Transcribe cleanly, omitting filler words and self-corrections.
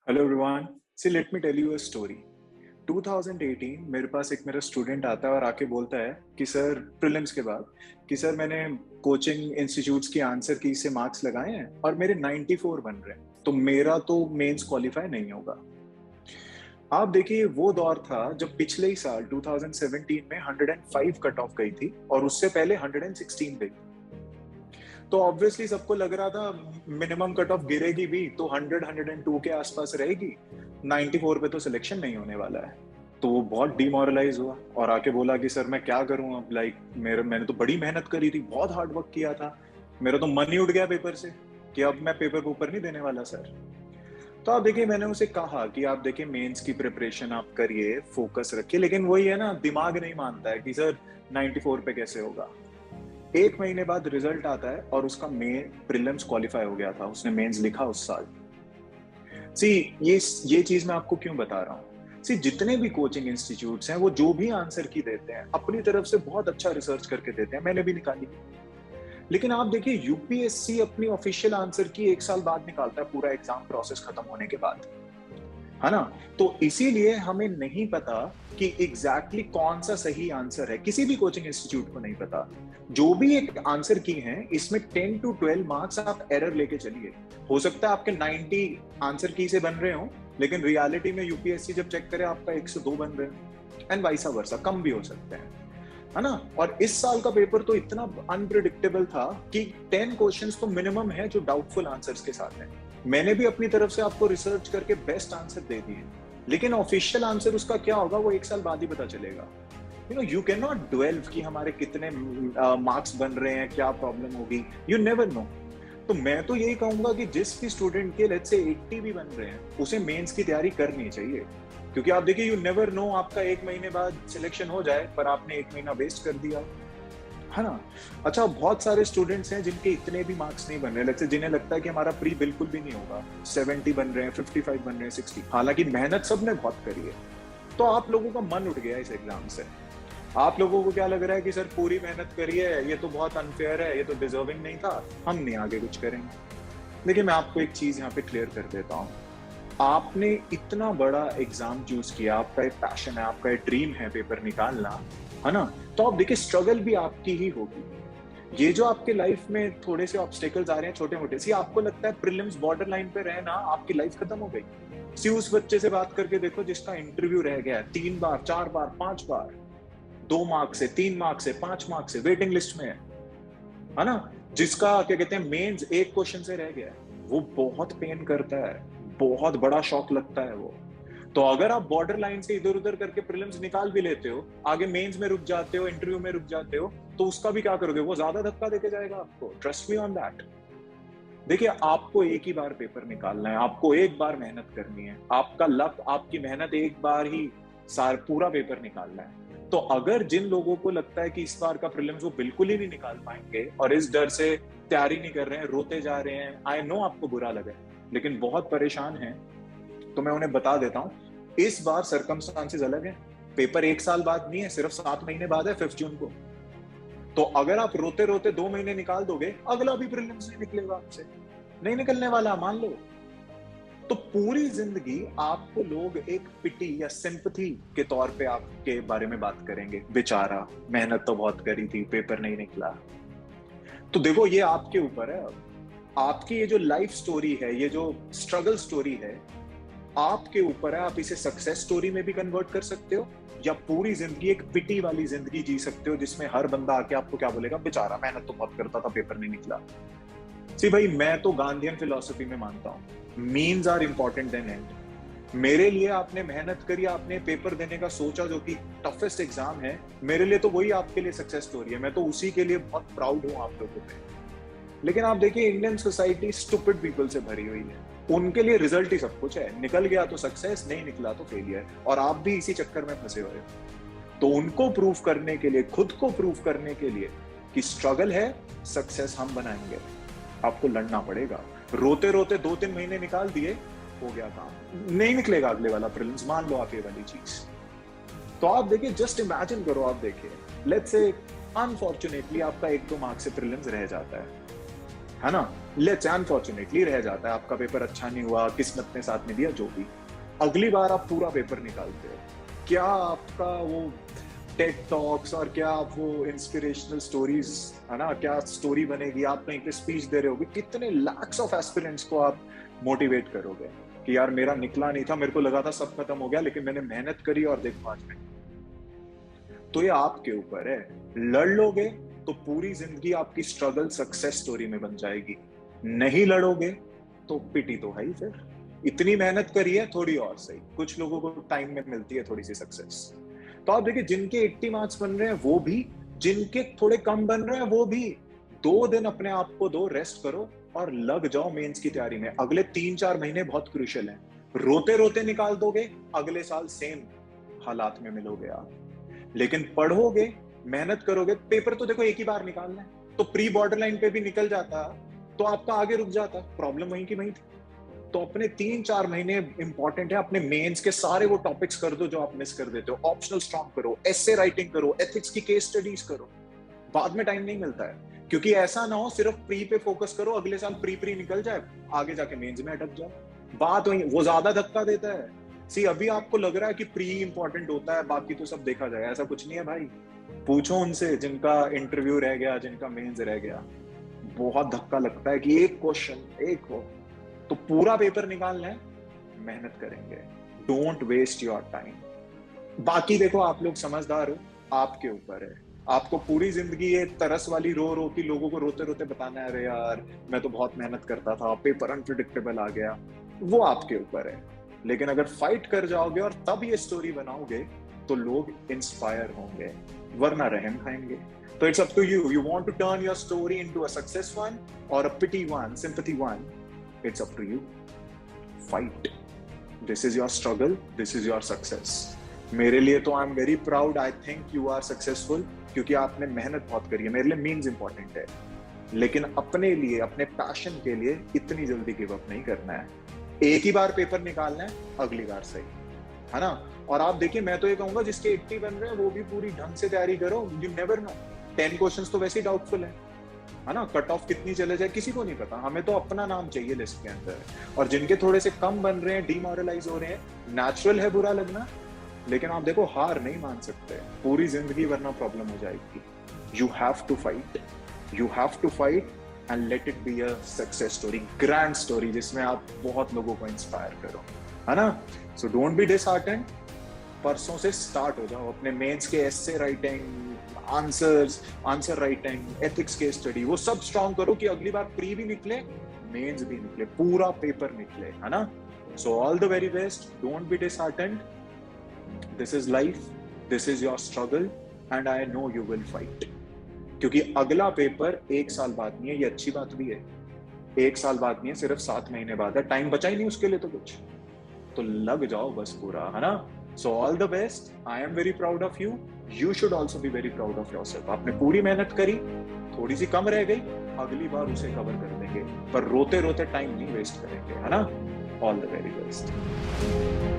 Hello everyone. See let me tell you a story. 2018 मेरे पास एक मेरा स्टूडेंट आता है और आके बोलता है कि सर प्रीलिम्स के बाद कि सर मैंने कोचिंग इंस्टीट्यूट्स की आंसर की से मार्क्स लगाए हैं और मेरे 94 बन रहे हैं, तो मेरा तो मेंस क्वालिफाई नहीं होगा। आप देखिए वो दौर था जब पिछले ही साल 2017 में 105 कट ऑफ गई थी और उससे पहले 116 गई। तो ऑब्वियसली सबको लग रहा था मिनिमम कट ऑफ गिरेगी भी तो 100-102 के आसपास रहेगी, 94 पे तो सिलेक्शन नहीं होने वाला है। तो वो बहुत डिमोरलाइज हुआ और आके बोला कि सर मैं क्या करूं अब, मैंने तो बड़ी मेहनत करी थी, बहुत हार्ड वर्क किया था, मेरा तो मन ही उठ गया पेपर से कि अब मैं पेपर के ऊपर नहीं देने वाला सर। तो आप देखिए मैंने उसे कहा कि आप देखिए मेंस की प्रिपरेशन आप करिए, फोकस रखिए, लेकिन वही है ना, दिमाग नहीं मानता है कि सर 94 पे कैसे होगा। एक महीने बाद रिजल्ट आता है और उसका मेन प्रीलिम्स क्वालिफाई हो गया था, उसने मेंस लिखा उस साल। सी ये चीज मैं आपको क्यों बता रहा हूँ, सी जितने भी कोचिंग इंस्टीट्यूट्स हैं वो जो भी आंसर की देते हैं अपनी तरफ से बहुत अच्छा रिसर्च करके देते हैं, मैंने भी निकाली। लेकिन आप देखिए यूपीएससी अपनी ऑफिशियल आंसर की एक साल बाद निकालता है, पूरा एग्जाम प्रोसेस खत्म होने के बाद, है ना। तो इसीलिए हमें नहीं पता कि एग्जैक्टली कौन सा सही आंसर है, किसी भी कोचिंग इंस्टीट्यूट को नहीं पता। जो भी एक आंसर की है इसमें 10 to 12 मार्क्स आप एरर लेके चलिए। हो सकता है आपके 90 आंसर की से बन रहे हो, लेकिन रियलिटी में यूपीएससी जब चेक करे आपका 102 बन रहे हो, एंड वाइसा वर्सा, कम भी हो सकते हैं, है ना। और इस साल का पेपर तो इतना अनप्रिडिक्टेबल था कि 10 क्वेश्चंस तो मिनिमम है जो डाउटफुल आंसर्स के साथ हैं। मैंने भी अपनी तरफ से आपको रिसर्च करके बेस्ट आंसर दे दिए, लेकिन ऑफिशियल आंसर उसका क्या होगा वो एक साल बाद ही पता चलेगा। यू कैन नॉट ड्वेल कि हमारे कितने मार्क्स बन रहे हैं, क्या प्रॉब्लम होगी, यू नेवर नो। तो मैं तो यही कहूंगा कि जिस भी स्टूडेंट के लेट्स से 80 भी बन रहे हैं उसे मेंस की तैयारी करनी चाहिए, क्योंकि आप देखिए यू नेवर नो, आपका एक महीने बाद सिलेक्शन हो जाए पर आपने एक महीना वेस्ट कर दिया, है ना। अच्छा, बहुत सारे स्टूडेंट्स हैं जिनके इतने भी मार्क्स नहीं बन रहे, लेट्स से जिन्हें लगता है कि हमारा प्री बिल्कुल भी नहीं होगा, 70 बन रहे हैं, 55 बन रहे हैं, 60, हालांकि मेहनत सबने बहुत करी है। तो आप लोगों का मन उठ गया इस एग्जाम से, आप लोगों को क्या लग रहा है कि सर पूरी मेहनत करी है, ये तो बहुत अनफेयर है, ये तो डिजर्विंग नहीं था, हम नहीं आगे कुछ करेंगे। देखिए मैं आपको एक चीज यहाँ पे क्लियर कर देता हूँ, आपने इतना बड़ा एग्जाम चूज किया, आपका एक पैशन है, आपका एक ड्रीम है पेपर निकालना, है ना। तो आप देखिए स्ट्रगल भी आपकी ही होगी। ये जो आपके लाइफ में थोड़े से ऑब्स्टेकल्स आ रहे हैं छोटे मोटे, सी आपको लगता है प्रीलिम्स बॉर्डर लाइन पे रहना आपकी लाइफ खत्म हो गई। सी उस बच्चे से बात करके देखो जिसका इंटरव्यू रह गया 3 बार 4 बार 5 बार, 2 मार्क्स से, 3 मार्क्स से, 5 मार्क्स से वेटिंग लिस्ट में है ना। जिसका क्या कहते हैं मेंस एक क्वेश्चन से रह गया, वो बहुत पेन करता है, बहुत बड़ा शॉक लगता है वो। तो अगर आप बॉर्डर लाइन से इधर उधर करके प्रीलिम्स निकाल भी लेते हो, आगे मेंस में रुक जाते हो, इंटरव्यू में रुक जाते हो, तो उसका भी क्या करोगे, वो ज्यादा धक्का देके जाएगा आपको, ट्रस्ट मी ऑन दैट। देखिए आपको एक ही बार पेपर निकालना है, आपको एक बार मेहनत करनी है, आपका लक, आपकी मेहनत एक बार ही सार पूरा पेपर निकालना है। तो अगर जिन लोगों को लगता है कि इस बार का प्रीलिम्स वो बिल्कुल ही नहीं निकाल पाएंगे और इस डर से तैयारी नहीं कर रहे हैं, रोते जा रहे हैं, आई नो आपको बुरा लगा लेकिन बहुत परेशान हैं, तो मैं उन्हें बता देता हूं, इस बार सर्कमस्टांसेस अलग है। पेपर एक साल बाद नहीं है, सिर्फ 7 महीने बाद है, 5 जून को। तो अगर आप रोते रोते 2 महीने निकाल दोगे, अगला भी प्रीलिम्स नहीं निकलेगा आपसे, नहीं निकलने वाला, मान लो। तो पूरी जिंदगी आपको लोग एक पिटी या सिंपथी के तौर पे आपके बारे में बात करेंगे, बेचारा मेहनत तो बहुत करी थी, पेपर नहीं निकला। तो देखो ये आपके ऊपर है, आपकी ये जो लाइफ स्टोरी है, ये जो स्ट्रगल स्टोरी है, आपके ऊपर है। आप इसे सक्सेस स्टोरी में भी कन्वर्ट कर सकते हो या पूरी जिंदगी एक पिटी वाली जिंदगी जी सकते हो जिसमें हर बंदा आके आपको क्या बोलेगा, बेचारा मेहनत तो बहुत करता था, पेपर नहीं निकला। सी भाई मैं तो गांधीयन फिलॉसफी में मानता हूं, means are important than end. मेरे लिए आपने मेहनत करी, आपने पेपर देने का सोचा जो कि टफेस्ट एग्जाम है, मेरे लिए तो वही आपके लिए सक्सेस स्टोरी है, मैं तो उसी के लिए बहुत प्राउड हूं आप लोगों पे। लेकिन आप देखिए इंडियन सोसाइटी स्टूपिड पीपल से भरी हुई है, उनके लिए रिजल्ट ही सब कुछ है, निकल गया तो सक्सेस, नहीं निकला तो फेलियर, और आप भी इसी चक्कर में फंसे हुए हो। तो उनको प्रूफ करने के लिए, खुद को प्रूफ करने के लिए कि स्ट्रगल है, सक्सेस हम बनाएंगे, आपको लड़ना पड़ेगा। रोते रोते 2-3 महीने निकाल दिए, हो गया काम, नहीं निकलेगा अगले वाला प्रीलिम्स, मान लो आप ये वाली चीज। तो आप देखिए, जस्ट इमेजिन करो, आप देखिए लेट्स से अनफॉर्चुनेटली आपका 1-2 मार्क्स से प्रीलिम्स रह जाता है, है ना। लेट्स अनफॉर्चुनेटली रह जाता है, आपका पेपर अच्छा नहीं हुआ, किस्मत ने साथ नहीं दिया, जो भी, अगली बार आप पूरा पेपर निकालते हो, क्या आपका वो टेड टॉक्स और क्या आप वो इंस्पिरेशनल स्टोरीज, है ना, क्या स्टोरी बनेगी, आप कहीं पे स्पीच दे रहे होगे, कितने लैक्स ऑफ एस्पिरेंट्स को आप मोटिवेट करोगे कि यार मेरा निकला नहीं था, मेरे को लगा था सब खत्म हो गया, लेकिन मैंने मेहनत करी और देखो आज मैं। तो ये आपके ऊपर है। लड़ लोगे तो पूरी जिंदगी आपकी स्ट्रगल सक्सेस स्टोरी में बन जाएगी, नहीं लड़ोगे तो पिटी तो है ही। फिर इतनी मेहनत करी है, थोड़ी और सही, कुछ लोगों को टाइम में मिलती है थोड़ी सी सक्सेस। तो आप देखिए, जिनके 80 मार्क्स बन रहे हैं वो भी, जिनके थोड़े कम बन रहे हैं वो भी, 2 दिन अपने आप को दो, रेस्ट करो और लग जाओ मेंस की तैयारी में। अगले 3-4 महीने बहुत क्रूशियल हैं, रोते रोते निकाल दोगे, अगले साल सेम हालात में मिलोगे आप। लेकिन पढ़ोगे, मेहनत करोगे, पेपर तो देखो एक ही बार निकालना है, तो प्री बॉर्डर लाइन पे भी निकल जाता तो आपका आगे रुक जाता, प्रॉब्लम वहीं की वहीं थी। तो अपने 3-4 महीने इंपॉर्टेंट है, अपने मेंस के सारे वो टॉपिक्स कर दो जो आप मिस कर देते हो, ऑप्शनल स्ट्रॉन्ग करो, एसे राइटिंग करो, एथिक्स की केस स्टडीज करो, बाद में टाइम नहीं मिलता है। क्योंकि ऐसा ना हो सिर्फ प्री पे फोकस करो, अगले साल प्री निकल जाए, आगे जाके मेंस में अटक जाओ, बात वही, वो ज्यादा धक्का देता है। सी अभी आपको लग रहा है कि प्री इंपॉर्टेंट होता है, बाकी तो सब देखा जाएगा, ऐसा कुछ नहीं है भाई। पूछो उनसे जिनका इंटरव्यू रह गया, जिनका मेंस रह गया, बहुत धक्का लगता है कि एक क्वेश्चन एक हो। तो पूरा पेपर निकालना है, मेहनत करेंगे, डोंट वेस्ट योर टाइम। बाकी देखो, आप लोग समझदार हो, आपके ऊपर है। आपको पूरी जिंदगी ये तरस वाली रो रो की लोगों को रोते रोते बताना है, अरे यार मैं तो बहुत मेहनत करता था, पेपर अनप्रिडिक्टेबल आ गया, वो आपके ऊपर है। लेकिन अगर फाइट कर जाओगे और तब ये स्टोरी बनाओगे तो लोग इंस्पायर होंगे, वरना रहम खाएंगे। तो it's up to you, you want to turn your story into a success one or a pity one, sympathy one, it's up to you. Fight, this is your struggle, this is your success. मेरे लिए तो I am very proud, I think you are successful, क्योंकि आपने मेहनत बहुत करी है। मेरे लिए मीन्स इंपॉर्टेंट है, लेकिन अपने लिए, अपने पैशन के लिए इतनी जल्दी गिव अप नहीं करना है। एक ही बार पेपर निकालना है, अगली बार सही, है ना। और आप देखिए, मैं तो ये कहूंगा जिसके 80 बन रहे हैं वो भी पूरी ढंग से तैयारी करो, यू नेवर नो, 10 क्वेश्चंस तो वैसे ही डाउटफुल है ना। कट ऑफ कितनी चले जाए किसी को नहीं पता, हमें तो अपना नाम चाहिए लिस्ट के अंदर। और जिनके थोड़े से कम बन रहे हैं, डिमोरलाइज हो रहे हैं, नेचुरल है बुरा लगना, लेकिन आप देखो हार नहीं मान सकते पूरी जिंदगी, वरना प्रॉब्लम हो जाएगी। You have to fight, you have to fight and let it be a success story, grand story, जिसमें आप बहुत लोगों को इंस्पायर करो, है ना। सो डोंट बी डिसहार्टेंड, परसों से स्टार्ट हो जाओ अपने मेंस के essay writing, answer writing, ethics के स्टडी, वो सब स्ट्रॉन्ग करो कि अगली बार प्री भी निकले, मेंस भी निकले, पूरा पेपर निकले, है ना। So all the very best, don't be disheartened, this is life, this is your struggle and I know you will fight. क्योंकि अगला पेपर 1 साल बाद नहीं है, ये अच्छी बात भी है, 1 साल बाद नहीं है, सिर्फ 7 महीने बाद है, टाइम बचा ही नहीं उसके लिए तो कुछ, तो लग जाओ बस पूरा, है ना। So all the best, I am very proud of you, you should also be very proud of yourself. आपने पूरी मेहनत करी, थोड़ी सी कम रह गई, अगली बार उसे कवर कर देंगे, पर रोते रोते टाइम नहीं वेस्ट करेंगे, है ना। All the very best.